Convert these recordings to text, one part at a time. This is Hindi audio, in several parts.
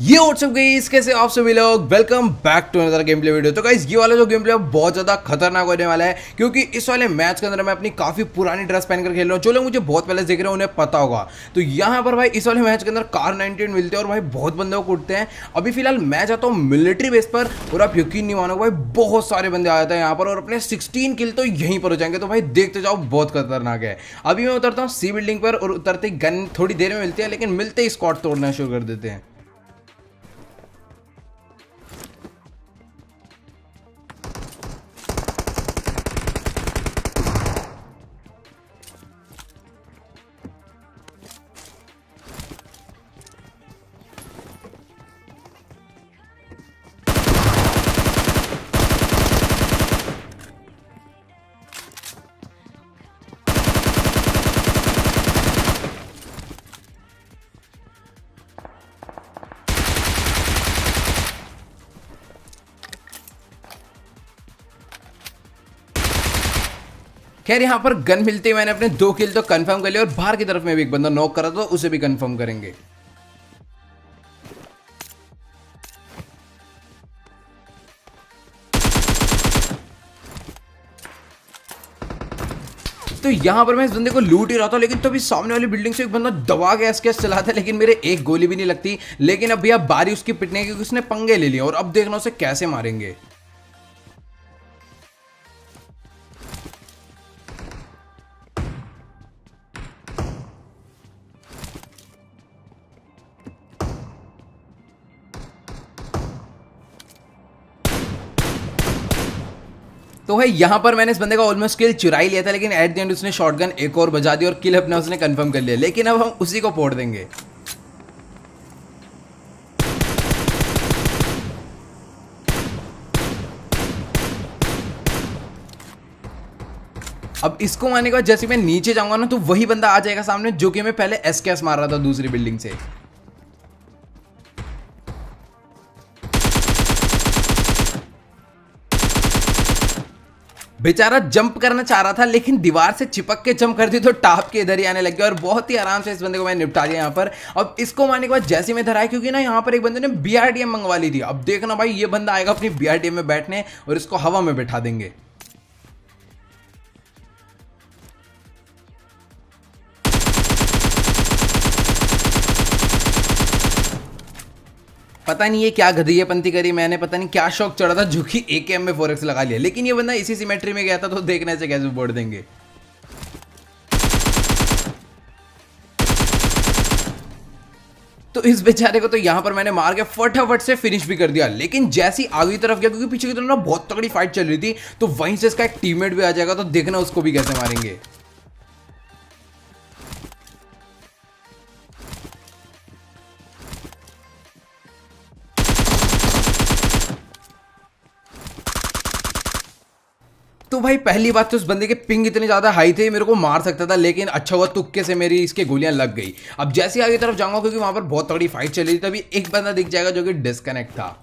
ये व्हाट्सअप गाइस, कैसे आप सभी लोग। Welcome back to another game play video. तो गाइस ये वाला जो गेम प्ले है बहुत ज्यादा खतरनाक होने वाला है, क्योंकि इस वाले मैच के अंदर मैं अपनी काफी पुरानी ड्रेस पहनकर खेल रहा हूँ। जो लोग मुझे बहुत पहले देख रहे हैं उन्हें पता होगा। तो यहाँ पर भाई इस वाले मैच के अंदर कार 98 मिलते हैं और भाई बहुत बंदे को उठते हैं। अभी फिलहाल मैं जाता हूँ मिलिट्री बेस पर और आप यकीन नहीं मानोगे भाई बहुत सारे बंदे आ जाते हैं यहाँ पर और अपने 16 किल तो यहीं पर हो जाएंगे। तो भाई देखते जाओ, बहुत खतरनाक है। अभी मैं उतरता हूँ सी बिल्डिंग पर और उतरते गन थोड़ी देर में मिलती है, लेकिन मिलते ही स्क्वाड तोड़ना शुरू कर देते हैं। खैर यहाँ पर गन मिलते ही मैंने अपने 2 किल तो कंफर्म कर लिए और बाहर की तरफ में भी एक बंदा नॉक करा तो उसे भी कंफर्म करेंगे। तो यहाँ पर मैं इस बंदे को लूट ही रहा था, लेकिन तभी सामने वाली बिल्डिंग से एक बंदा दबा के एसकेएस चलाता है, लेकिन मेरे एक गोली भी नहीं लगती। लेकिन अब भैया बारी उसकी पिटने की, उसने पंगे ले लिए और अब देखना उसे कैसे मारेंगे। तो भाई यहाँ पर मैंने इस बंदे का ऑलमोस्ट किल चुरा ही लिया था, लेकिन एट द एंड उसने शॉटगन एक और बजा दी और किल अपना उसने कंफर्म कर लिया। लेकिन अब हम उसी को फोड़ देंगे। अब इसको मारने के बाद जैसे मैं नीचे जाऊंगा ना, तो वही बंदा आ जाएगा सामने जो कि मैं पहले एसकेएस मार रहा था दूसरी बिल्डिंग से। बेचारा जंप करना चाह रहा था, लेकिन दीवार से चिपक के जंप कर दी तो टाप के इधर ही आने लग गया और बहुत ही आराम से इस बंदे को मैंने निपटा दिया यहाँ पर। अब इसको मारने के बाद जैसे मैं इधर आया, क्योंकि ना यहाँ पर एक बंदे ने बीआरडीएम मंगवा ली थी। अब देखना भाई ये बंदा आएगा अपनी बीआरडीएम में बैठने और इसको हवा में बैठा देंगे। पता नहीं ये क्या गधैयापंती करी मैंने, पता नहीं क्या शौक चढ़ा था जो कि एकेएम में 4x लगा लिया। लेकिन ये बंदा इसी सिमेट्री में गया था, तो देखने से कैसे बोल देंगे। तो इस बेचारे को तो यहां पर मैंने मार के फटाफट से फिनिश भी कर दिया। लेकिन जैसी आगे तरफ गया, क्योंकि पीछे की तरफ ना बहुत तगड़ी फाइट चल रही थी, तो वहीं से इसका एक टीममेट भी आ जाएगा। तो देखना उसको भी कैसे मारेंगे। तो भाई पहली बात तो उस बंदे के पिंग इतने ज्यादा हाई थे, मेरे को मार सकता था, लेकिन अच्छा हुआ तुक्के से मेरी इसके गोलियां लग गई। अब जैसे आगे तरफ जाऊंगा, क्योंकि वहां पर बहुत तगड़ी फाइट चल रही थी, तभी एक बंदा दिख जाएगा जो कि डिस्कनेक्ट था।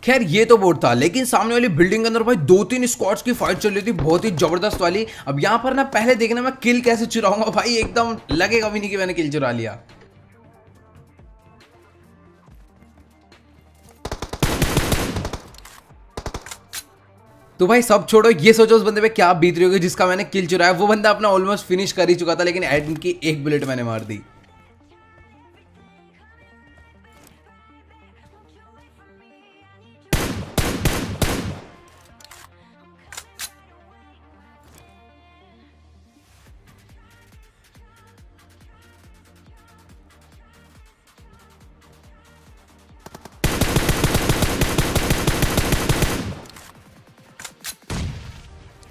खैर ये तो बोट था, लेकिन सामने वाली बिल्डिंग के अंदर भाई 2-3 स्क्वाड्स की फाइट चल रही थी, बहुत ही जबरदस्त वाली। अब यहां पर ना पहले देखना मैं किल कैसे चुराऊंगा भाई, एकदम लगेगा भी नहीं कि मैंने किल चुरा लिया। तो भाई सब छोड़ो, ये सोचो उस बंदे पे क्या बीत रही होगी जिसका मैंने किल चुराया। वो बंदा अपना ऑलमोस्ट फिनिश कर ही चुका था, लेकिन एड की एक बुलेट मैंने मार दी।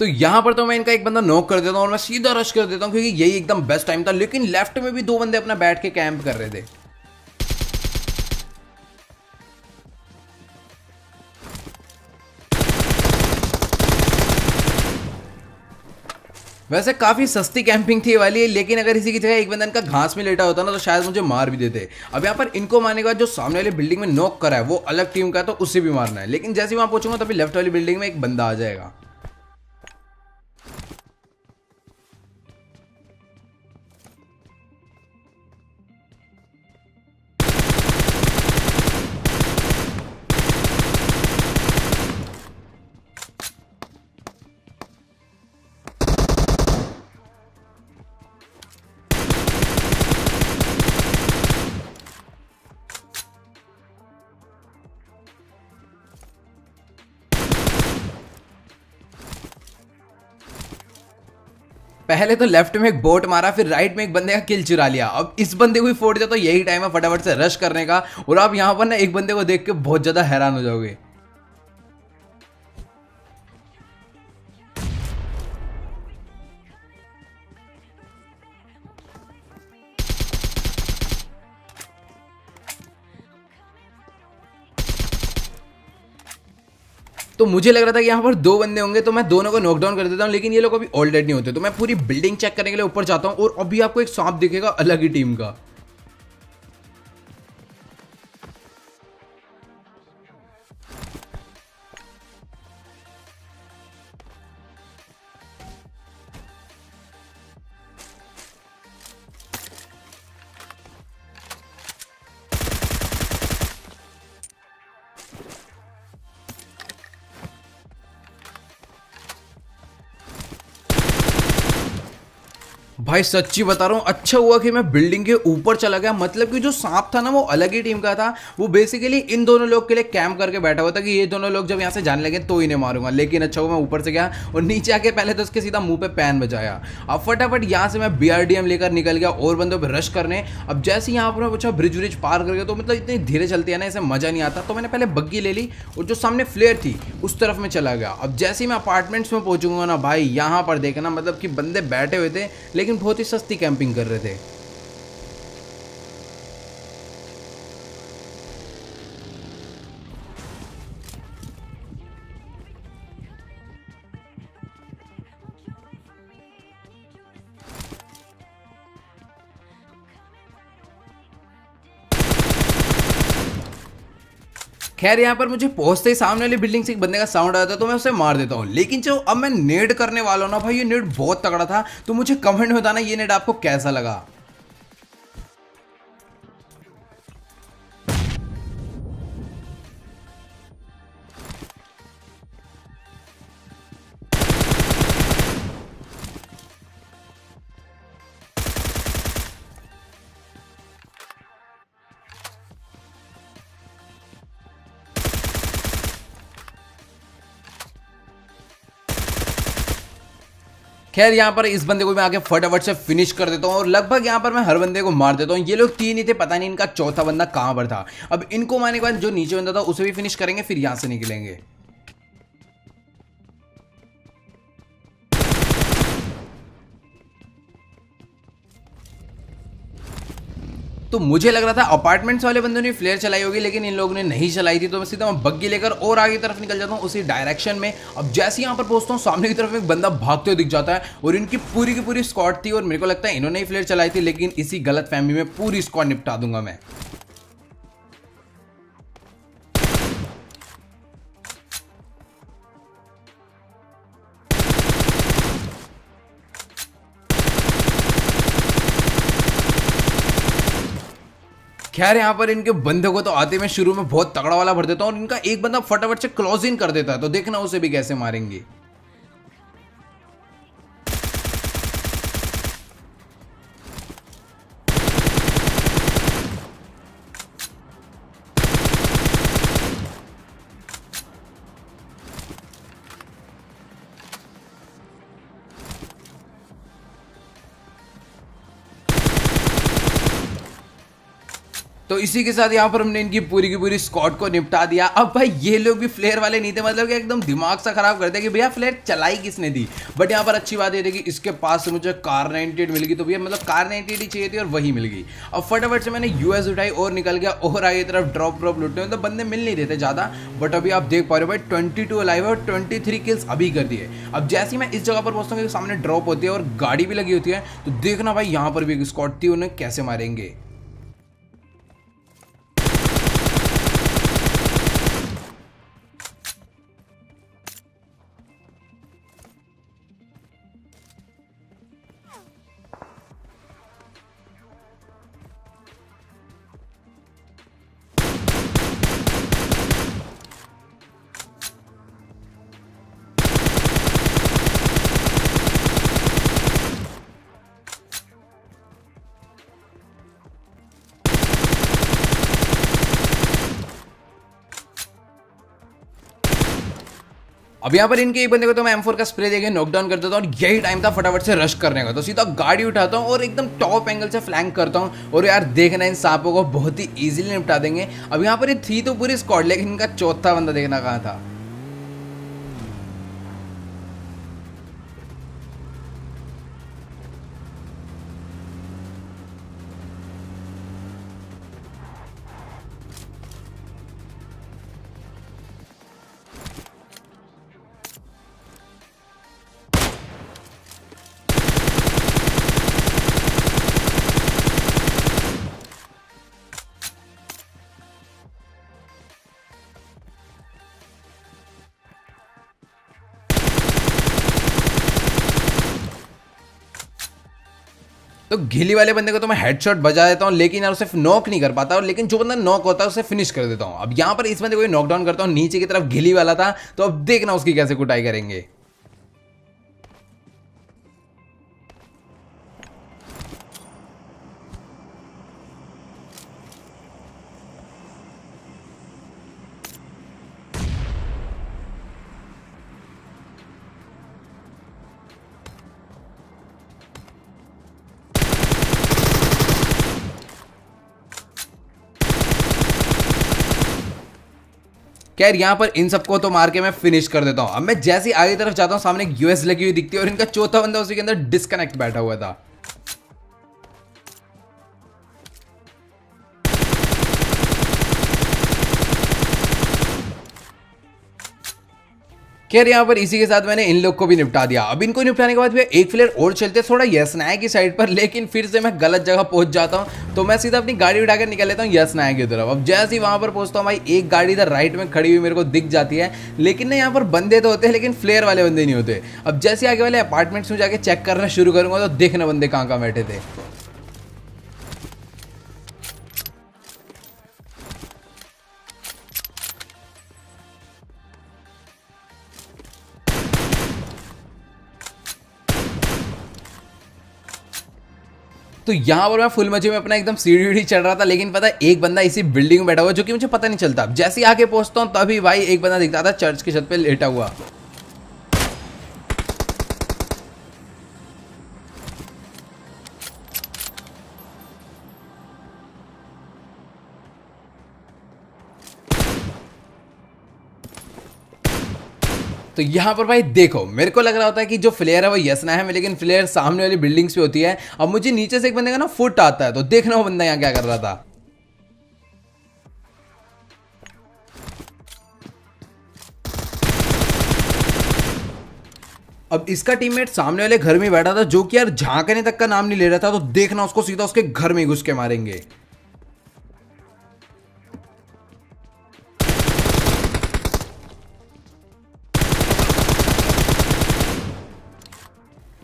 तो यहां पर तो मैं इनका एक बंदा नॉक कर देता हूं और मैं सीधा रश कर देता हूं, क्योंकि यही एकदम बेस्ट टाइम था। लेकिन लेफ्ट में भी 2 बंदे अपना बैठ के कैंप कर रहे थे। वैसे काफी सस्ती कैंपिंग थी ये वाली, लेकिन अगर इसी की जगह एक बंदा इनका घास में लेटा होता ना, तो शायद मुझे मार भी देते। अब यहाँ पर इनको मारने के बाद जो सामने वाली बिल्डिंग में नॉक करा है वो अलग टीम का, तो उससे भी मारना है। लेकिन जैसे वहां पहुंचूंगा तभी लेफ्ट वाली बिल्डिंग में एक बंदा आ जाएगा। पहले तो लेफ्ट में एक बोट मारा, फिर राइट में एक बंदे का किल चुरा लिया। अब इस बंदे को ही फोड़ दिया तो यही टाइम है फटाफट से रश करने का। और आप यहाँ पर ना एक बंदे को देख के बहुत ज्यादा हैरान हो जाओगे। तो मुझे लग रहा था कि यहाँ पर दो बंदे होंगे तो मैं दोनों को नॉकडाउन कर देता हूँ, लेकिन ये लोग अभी ऑलरेडी नहीं होते। तो मैं पूरी बिल्डिंग चेक करने के लिए ऊपर जाता हूँ और अभी आपको एक सांप दिखेगा अलग ही टीम का। भाई सच्ची बता रहा हूँ, अच्छा हुआ कि मैं बिल्डिंग के ऊपर चला गया। मतलब कि जो सांप था ना वो अलग ही टीम का था। वो बेसिकली इन दोनों लोग के लिए कैंप करके बैठा हुआ था कि ये दोनों लोग जब यहाँ से जाने लगे तो इन्हें मारूंगा। लेकिन अच्छा हुआ मैं ऊपर से गया और नीचे आके पहले तो उसके सीधा मुंह पे पैन बजाया। अब फटाफट यहाँ से मैं BRDM लेकर निकल गया और बंदों पर रश करने। अब जैसे यहाँ पर मैं पूछा ब्रिज व्रिज पार कर गया, तो मतलब इतनी धीरे चलती है ना, ऐसे मजा नहीं आता। तो मैंने पहले बग्गी ले ली और जो सामने फ्लेयर थी उस तरफ में चला गया। अब जैसे ही मैं अपार्टमेंट्स में पहुंचूंगा ना भाई, यहाँ पर देखना मतलब कि बंदे बैठे हुए थे लेकिन बहुत ही सस्ती कैंपिंग कर रहे थे। खैर यहाँ पर मुझे पहुंचते ही सामने वाली बिल्डिंग से एक बंदे का साउंड आया था तो मैं उसे मार देता हूँ। लेकिन जो अब मैं नेड करने वाला हूँ ना भाई, ये नेड बहुत तगड़ा था। तो मुझे कमेंट में बताना ये नेड आपको कैसा लगा। खैर यहाँ पर इस बंदे को मैं आगे फटाफट से फिनिश कर देता हूँ और लगभग यहाँ पर मैं हर बंदे को मार देता हूँ। ये लोग 3 ही थे, पता नहीं इनका चौथा बंदा कहाँ पर था। अब इनको मारने के बाद जो नीचे बंदा था उसे भी फिनिश करेंगे, फिर यहाँ से निकलेंगे। तो मुझे लग रहा था अपार्टमेंट्स वाले बंदों ने फ्लेयर चलाई होगी, लेकिन इन लोगों ने नहीं चलाई थी। तो मैं सीधा बग्गी लेकर और आगे की तरफ निकल जाता हूँ उसी डायरेक्शन में। अब जैसे यहाँ पर पहुंचता हूँ सामने की तरफ एक बंदा भागते हुए दिख जाता है और इनकी पूरी की पूरी स्क्वाड थी और मेरे को लगता है इन्होंने ही फ्लेयर चलाई थी। लेकिन इसी गलत फहमी में पूरी स्क्वाड निपटा दूंगा मैं। खैर यहाँ पर इनके बंदे को तो आते मैं शुरू में बहुत तगड़ा वाला भर देता हूँ और इनका एक बंदा फटाफट से क्लोज इन कर देता है। तो देखना उसे भी कैसे मारेंगे। तो इसी के साथ यहाँ पर हमने इनकी पूरी की पूरी स्क्वाड को निपटा दिया। अब भाई ये लोग भी फ्लेयर वाले नहीं थे, मतलब कि एकदम दिमाग सा खराब करते कि भैया फ्लेयर चलाई किसने दी। बट यहाँ पर अच्छी बात ये थी कि इसके पास से मुझे कार 98 मिल गई। तो भैया मतलब कार 98 ही चाहिए थी और वही मिल गई। अब फटाफट से मैंने यूएस उठाई और निकल गया और आगे तरफ ड्रॉप लूटने में। तो बंदे मिल नहीं रहे थे ज़्यादा, बट अभी आप देख पा रहे हो भाई 22 अलाइव है और 23 किल्स अभी कर दिए। अब जैसे ही मैं इस जगह पर पहुंचता हूँ सामने ड्रॉप होती है और गाड़ी भी लगी होती है। तो देखना भाई यहाँ पर भी एक स्क्वाड थी, उन्हें कैसे मारेंगे। अब यहाँ पर इनके एक बंदे को तो मैं M4 का स्प्रे देके नॉकडाउन कर देता हूँ और यही टाइम था फटाफट से रश करने का। तो सीधा गाड़ी उठाता हूँ और एकदम टॉप एंगल से फ्लैंक करता हूँ और यार देखना इन सांपों को बहुत ही इजीली निपटा देंगे। अब यहाँ पर ये थी तो पूरी स्क्वाड, लेकिन इनका चौथा बंदा देखना कहाँ था। तो घिली वाले बंदे को तो मैं हेडशॉट बजा देता हूँ, लेकिन यार उसे नॉक नहीं कर पाता, और लेकिन जो बंदा नॉक होता है उसे फिनिश कर देता हूँ। अब यहाँ पर इस बंदे को नॉकडाउन करता हूँ, नीचे की तरफ घिली वाला था, तो अब देखना उसकी कैसे कुटाई करेंगे। खैर यहाँ पर इन सबको तो मार के मैं फिनिश कर देता हूँ। अब मैं जैसे ही आगे तरफ जाता हूँ, सामने एक यूएस लगी हुई दिखती है और इनका चौथा बंदा उसी के अंदर डिस्कनेक्ट बैठा हुआ था। खैर यहाँ पर इसी के साथ मैंने इन लोग को भी निपटा दिया। अब इनको निपटाने के बाद भी एक फ्लेयर और चलते थोड़ा यस नायक की साइड पर, लेकिन फिर से मैं गलत जगह पहुंच जाता हूं, तो मैं सीधा अपनी गाड़ी उठाकर निकल लेता हूं यस नायक की तरफ। अब जैसे ही वहां पर पहुंचता हूं भाई, एक गाड़ी इधर राइट में खड़ी हुई मेरे को दिख जाती है, लेकिन ना यहाँ पर बंदे तो होते हैं लेकिन फ्लेयर वाले बंदे नहीं होते। अब जैसे आगे वाले अपार्टमेंट्स में जाके चेक करना शुरू करूंगा तो देखना बंदे कहाँ कहाँ बैठे थे। तो यहाँ पर मैं फुल मजे में अपना एकदम सीढ़ी चढ़ रहा था, लेकिन पता है एक बंदा इसी बिल्डिंग में बैठा हुआ जो कि मुझे पता नहीं चलता। जैसे ही आके पहुंचता हूँ तभी भाई एक बंदा दिखता था चर्च की छत पे लेटा हुआ। तो यहाँ पर भाई देखो, मेरे को लग रहा होता है कि जो फ्लेयर है वो यसना है, लेकिन फ्लेयर सामने वाली बिल्डिंग्स पे होती है। अब मुझे नीचे से एक बंदे का ना फुट आता है, तो देखना वो बंदा यहाँ क्या कर रहा था। अब इसका टीममेट सामने वाले घर में बैठा था, जो कि यार झांकने तक का नाम नहीं ले रहा था, तो देखना उसको सीधा उसके घर में घुस के मारेंगे।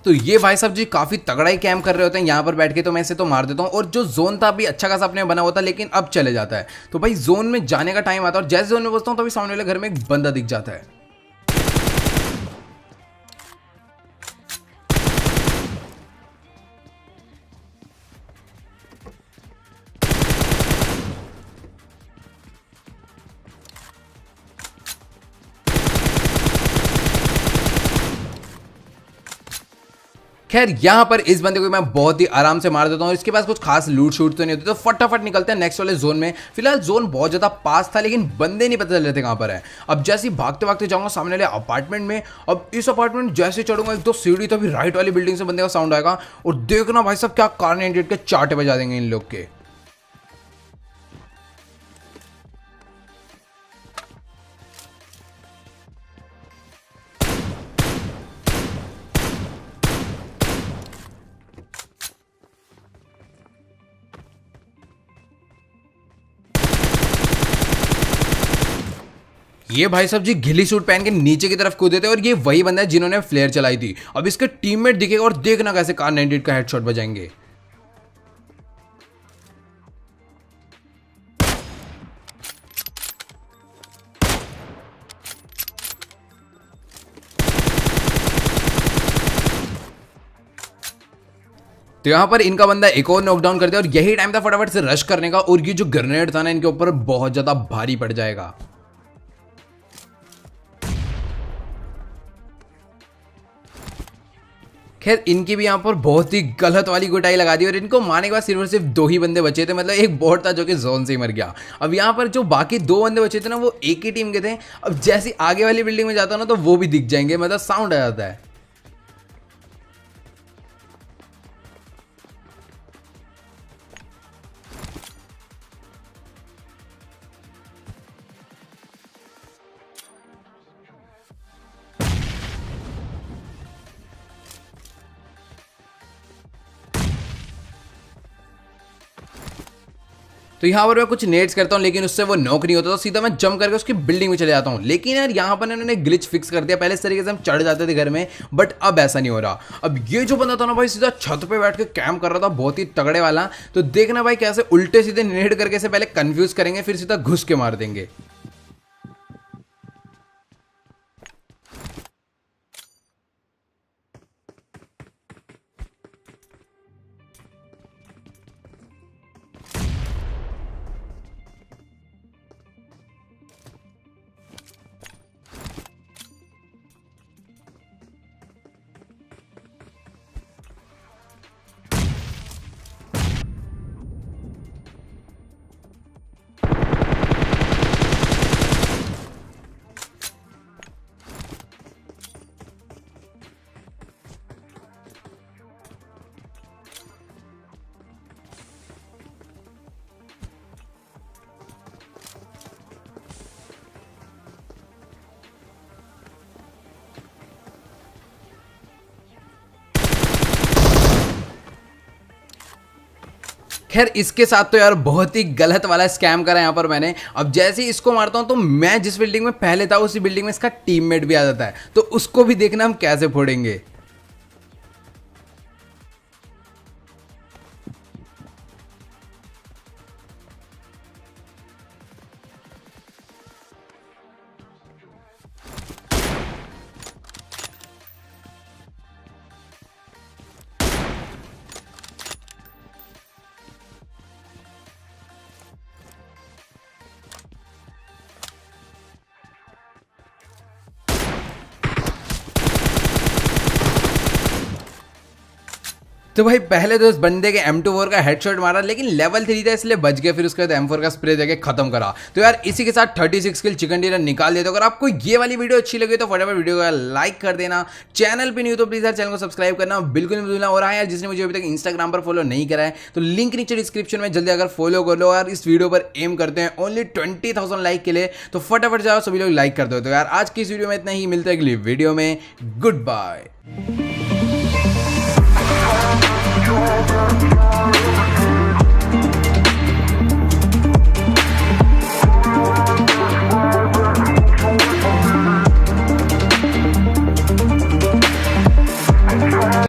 तो ये भाई साहब जी काफी तगड़ा ही कैम्प कर रहे होते हैं यहाँ पर बैठ के, तो मैं इसे तो मार देता हूँ। और जो जोन था अभी अच्छा खासा अपने बना हुआ था, लेकिन अब चले जाता है। तो भाई जोन में जाने का टाइम आता है और जैसे जोन में पहुंचता हूँ तभी सामने वाले घर में एक बंदा दिख जाता है। खैर यहाँ पर इस बंदे को मैं बहुत ही आराम से मार देता हूँ, इसके पास कुछ खास लूट शूट तो नहीं होती, तो फटाफट निकलते हैं नेक्स्ट वाले जोन में। फिलहाल जोन बहुत ज्यादा पास था, लेकिन बंदे नहीं पता चल रहे थे कहाँ पर है। अब जैसे ही भागते भागते जाऊंगा सामने वाले अपार्टमेंट में। अब इस अपार्टमेंट जैसे चढ़ूंगा एक दो सीढ़ी, तो अभी राइट वाली बिल्डिंग से बंदे का साउंड आएगा और देखना भाई साहब क्या कार 98 के चाटे बजा देंगे इन लोग के। ये भाई साहब जी घिली सूट पहन के नीचे की तरफ कूदे थे, और ये वही बंदा है जिन्होंने फ्लेयर चलाई थी। अब इसके टीममेट दिखेगा और देखना कैसे कार 98 का हेडशॉट बजाएंगे। तो यहां पर इनका बंदा एक और नॉकडाउन कर दिया, और यही टाइम था फटाफट से रश करने का, और ये जो ग्रेनेड था ना इनके ऊपर बहुत ज्यादा भारी पड़ जाएगा। खैर इनकी भी यहाँ पर बहुत ही गलत वाली गुटाई लगा दी और इनको मारने के बाद सिर्फ और सिर्फ 2 ही बंदे बचे थे, मतलब एक बॉट था जो कि जोन से ही मर गया। अब यहाँ पर जो बाकी 2 बंदे बचे थे ना वो एक ही टीम के थे। अब जैसे आगे वाली बिल्डिंग में जाता हूँ ना तो वो भी दिख जाएंगे, मतलब साउंड आ जाता है। तो यहाँ पर मैं कुछ नेट्स करता हूँ लेकिन उससे वो नॉक नहीं होता, तो सीधा मैं जंप करके उसकी बिल्डिंग में चले जाता हूँ। लेकिन यार यहाँ पर इन्होंने ग्लिच फिक्स कर दिया। पहले इस तरीके से हम चढ़ जाते थे घर में, बट अब ऐसा नहीं हो रहा। अब ये जो बंदा था ना भाई सीधा छत पे बैठ के कैंप कर रहा था, बहुत ही तगड़े वाला। तो देखना भाई कैसे उल्टे सीधे नेट करके से पहले कंफ्यूज करेंगे, फिर सीधा घुस के मार देंगे। खैर इसके साथ तो यार बहुत ही गलत वाला स्कैम करा यहाँ पर मैंने। अब जैसे ही इसको मारता हूँ तो मैं जिस बिल्डिंग में पहले था उसी बिल्डिंग में इसका टीममेट भी आ जाता है, तो उसको भी देखना हम कैसे फोड़ेंगे। तो भाई पहले तो इस बंदे के M24 का हेडशॉट मारा, लेकिन लेवल 3 था इसलिए बच गया। फिर उसके बाद M4 का स्प्रे देके खत्म करा। तो यार इसी के साथ 36 किल चिकन डिनर निकाल दिया। तो अगर आपको ये वाली वीडियो अच्छी लगी तो फटाफट वीडियो को लाइक कर देना। चैनल पे नहीं हो तो प्लीज यार चैनल को सब्सक्राइब करना बिल्कुल नहीं भूलना। और हाँ यार, जिसने मुझे अभी तक इंस्टाग्राम पर फॉलो नहीं करा है तो लिंक नीचे डिस्क्रिप्शन में जल्दी अगर फॉलो कर लो। यार इस वीडियो पर एम करते हैं ओनली 20,000 लाइक के लिए, तो फटाफट जाओ सभी लोग लाइक कर दो। तो यार आज की इस वीडियो में इतना ही, मिलते हैं अगली वीडियो में। Good bye.